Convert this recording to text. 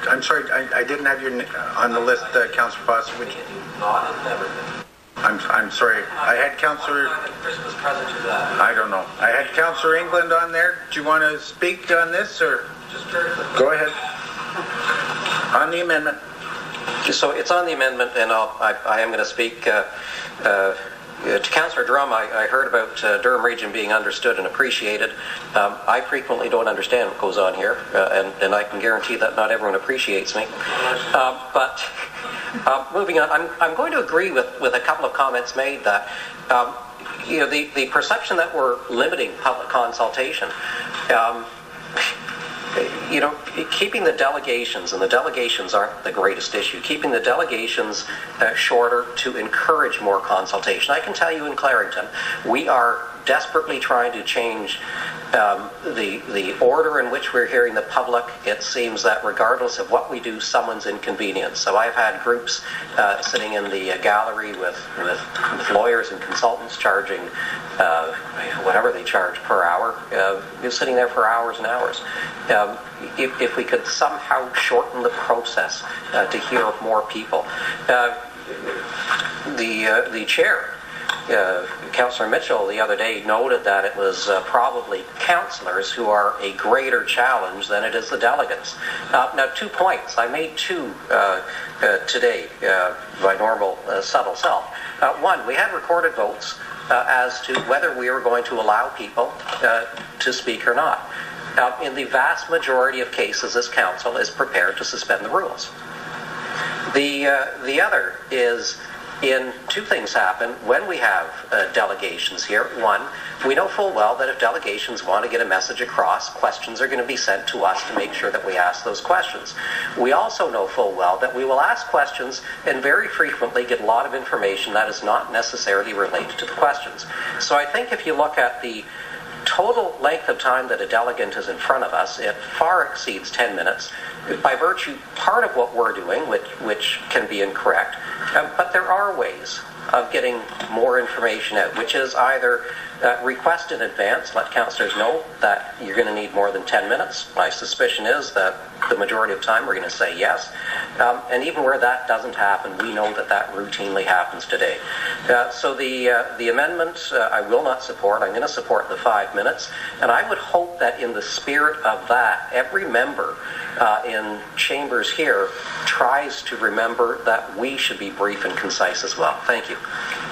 I'm sorry, I didn't have your on the list, Councillor Foster. I'm sorry. I had Councillor... Christmas present to that. I don't know. I had Councillor England on there. Do you want to speak on this, or... Just very quickly. Go ahead. On the amendment. So it's on the amendment, and I am going to speak to Councillor Drum. I heard about Durham Region being understood and appreciated. I frequently don't understand what goes on here, and I can guarantee that not everyone appreciates me. But moving on, I'm going to agree with a couple of comments made that the perception that we're limiting public consultation. Keeping the delegations, and the delegations aren't the greatest issue, keeping the delegations shorter to encourage more consultation. I can tell you in Clarington, we are desperately trying to change the order in which we're hearing the public. It seems that regardless of what we do, someone's inconvenienced. So I've had groups sitting in the gallery with lawyers and consultants charging whatever they charge per hour, sitting there for hours and hours. If we could somehow shorten the process to hear more people. The chair, Councillor Mitchell, the other day noted that it was probably councillors who are a greater challenge than it is the delegates. Now, 2 points. I made two today, my normal subtle self. One, we had recorded votes as to whether we were going to allow people to speak or not. In the vast majority of cases, this council is prepared to suspend the rules. The other is, two things happen when we have delegations here. One, we know full well that if delegations want to get a message across, questions are going to be sent to us to make sure that we ask those questions. We also know full well that we will ask questions and very frequently get a lot of information that is not necessarily related to the questions. So I think if you look at the total length of time that a delegate is in front of us, it far exceeds 10 minutes. By virtue, part of what we're doing, which can be incorrect, but there are ways of getting more information out, which is either request in advance, let councillors know that you're going to need more than 10 minutes. My suspicion is that the majority of time we're going to say yes. And even where that doesn't happen, we know that that routinely happens today. So the amendment I will not support. I'm going to support the 5 minutes. And I would hope that in the spirit of that, every member in chambers here tries to remember that we should be brief and concise as well. Thank you.